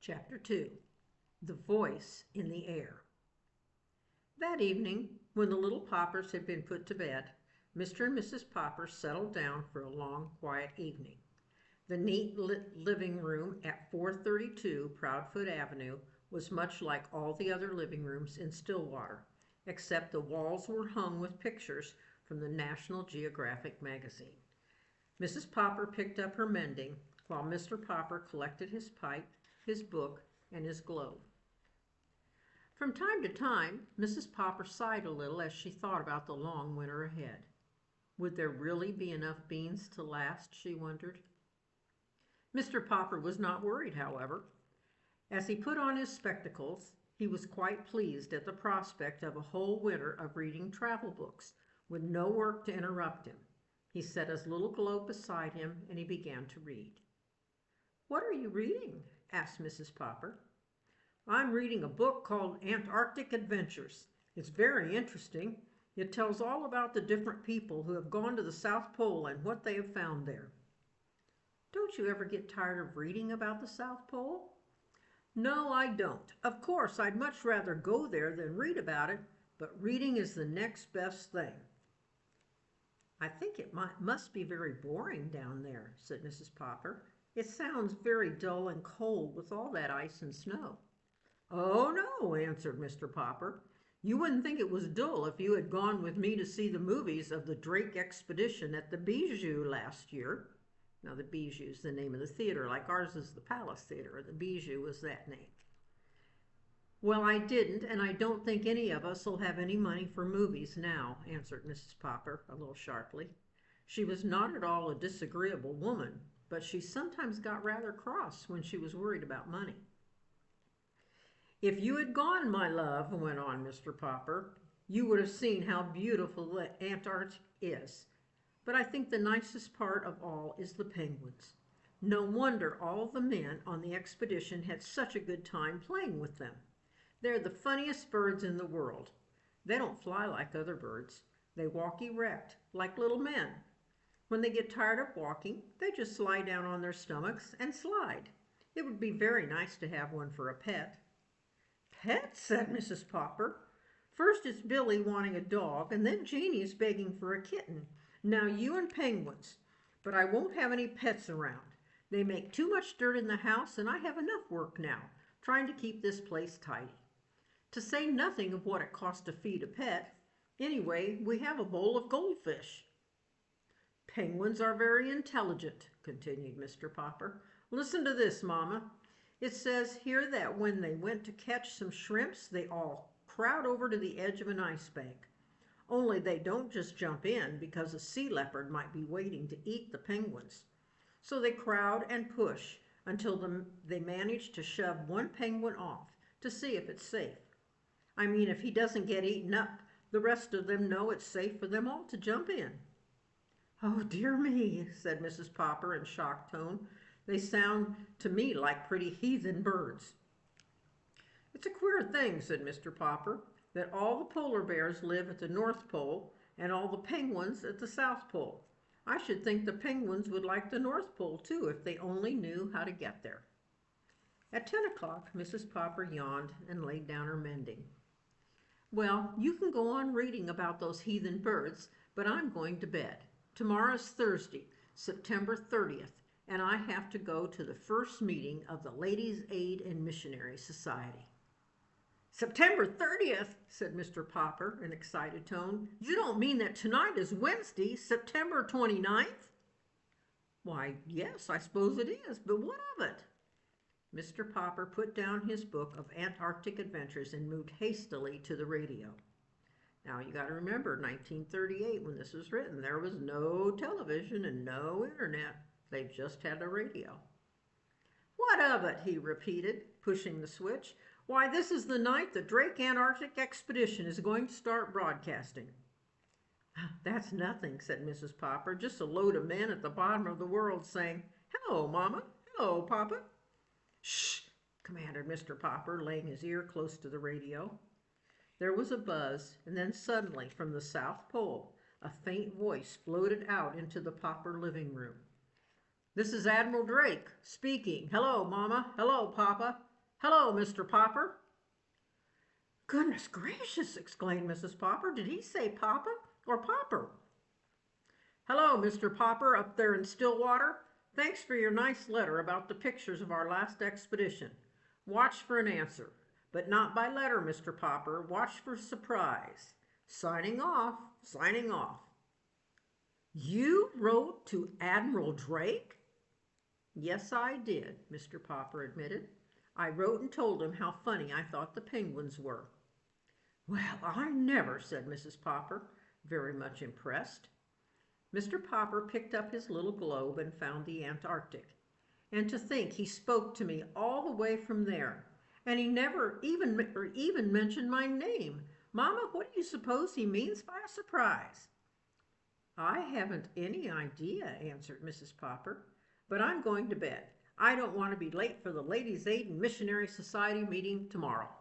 Chapter 2. The Voice in the Air. That evening, when the little Poppers had been put to bed, Mr. and Mrs. Popper settled down for a long, quiet evening. The neat lit living room at 432 Proudfoot Avenue was much like all the other living rooms in Stillwater, except the walls were hung with pictures from the National Geographic magazine. Mrs. Popper picked up her mending, while Mr. Popper collected his pipe, his book, and his globe. From time to time, Mrs. Popper sighed a little as she thought about the long winter ahead. Would there really be enough beans to last, she wondered. Mr. Popper was not worried, however. As he put on his spectacles, he was quite pleased at the prospect of a whole winter of reading travel books, with no work to interrupt him. He set his little globe beside him, and he began to read. "What are you reading?" asked Mrs. Popper. "I'm reading a book called Antarctic Adventures. It's very interesting. It tells all about the different people who have gone to the South Pole and what they have found there." "Don't you ever get tired of reading about the South Pole?" "No, I don't. Of course, I'd much rather go there than read about it, but reading is the next best thing." "I think it must be very boring down there," said Mrs. Popper. "It sounds very dull and cold with all that ice and snow." "Oh, no," answered Mr. Popper. "You wouldn't think it was dull if you had gone with me to see the movies of the Drake expedition at the Bijou last year." Now, the Bijou is the name of the theater, like ours is the Palace Theater. The Bijou was that name. "Well, I didn't, and I don't think any of us will have any money for movies now," answered Mrs. Popper, a little sharply. She was not at all a disagreeable woman, but she sometimes got rather cross when she was worried about money. "If you had gone, my love," went on Mr. Popper, "you would have seen how beautiful the Antarctic is. But I think the nicest part of all is the penguins. No wonder all the men on the expedition had such a good time playing with them. They're the funniest birds in the world. They don't fly like other birds. They walk erect, like little men. When they get tired of walking, they just lie down on their stomachs and slide. It would be very nice to have one for a pet." "Pet?" said Mrs. Popper. "First it's Billy wanting a dog, and then Janie's begging for a kitten. Now you and penguins. But I won't have any pets around. They make too much dirt in the house, and I have enough work now, trying to keep this place tidy. To say nothing of what it costs to feed a pet. Anyway, we have a bowl of goldfish." "Penguins are very intelligent," continued Mr. Popper. "Listen to this, Mama. It says here that when they went to catch some shrimps, they all crowd over to the edge of an ice bank. Only they don't just jump in, because a sea leopard might be waiting to eat the penguins. So they crowd and push until they manage to shove one penguin off to see if it's safe. I mean, if he doesn't get eaten up, the rest of them know it's safe for them all to jump in." "Oh, dear me," said Mrs. Popper in shocked tone. "They sound to me like pretty heathen birds." "It's a queer thing," said Mr. Popper, "that all the polar bears live at the North Pole and all the penguins at the South Pole. I should think the penguins would like the North Pole, too, if they only knew how to get there." At 10 o'clock, Mrs. Popper yawned and laid down her mending. "Well, you can go on reading about those heathen birds, but I'm going to bed. Tomorrow's Thursday, September 30th, and I have to go to the first meeting of the Ladies' Aid and Missionary Society." "September 30th!" said Mr. Popper in an excited tone. "You don't mean that tonight is Wednesday, September 29th?" "Why, yes, I suppose it is, but what of it?" Mr. Popper put down his book of Antarctic adventures and moved hastily to the radio. Now, you got to remember, 1938, when this was written, there was no television and no internet. They just had a radio. "What of it?" he repeated, pushing the switch. "Why, this is the night the Drake Antarctic expedition is going to start broadcasting." "That's nothing," said Mrs. Popper. "Just a load of men at the bottom of the world saying, 'Hello, Mama. Hello, Papa.'" "Shh!" commanded Mr. Popper, laying his ear close to the radio. There was a buzz, and then suddenly, from the South Pole, a faint voice floated out into the Popper living room. "This is Admiral Drake speaking. Hello, Mama. Hello, Papa. "Hello, Mr. Popper." "Goodness gracious!" exclaimed Mrs. Popper. "Did he say Papa or Popper?" "Hello, Mr. Popper, up there in Stillwater. Thanks for your nice letter about the pictures of our last expedition. Watch for an answer, but not by letter, Mr. Popper. Watch for surprise. Signing off, signing off." "You wrote to Admiral Drake?" "Yes, I did," Mr. Popper admitted. "I wrote and told him how funny I thought the penguins were." "Well, I never," said Mrs. Popper, very much impressed. Mr. Popper picked up his little globe and found the Antarctic. "And to think he spoke to me all the way from there. And he never even mentioned my name. Mama, what do you suppose he means by a surprise?" "I haven't any idea," answered Mrs. Popper. "But I'm going to bed. I don't want to be late for the Ladies' Aid and Missionary Society meeting tomorrow."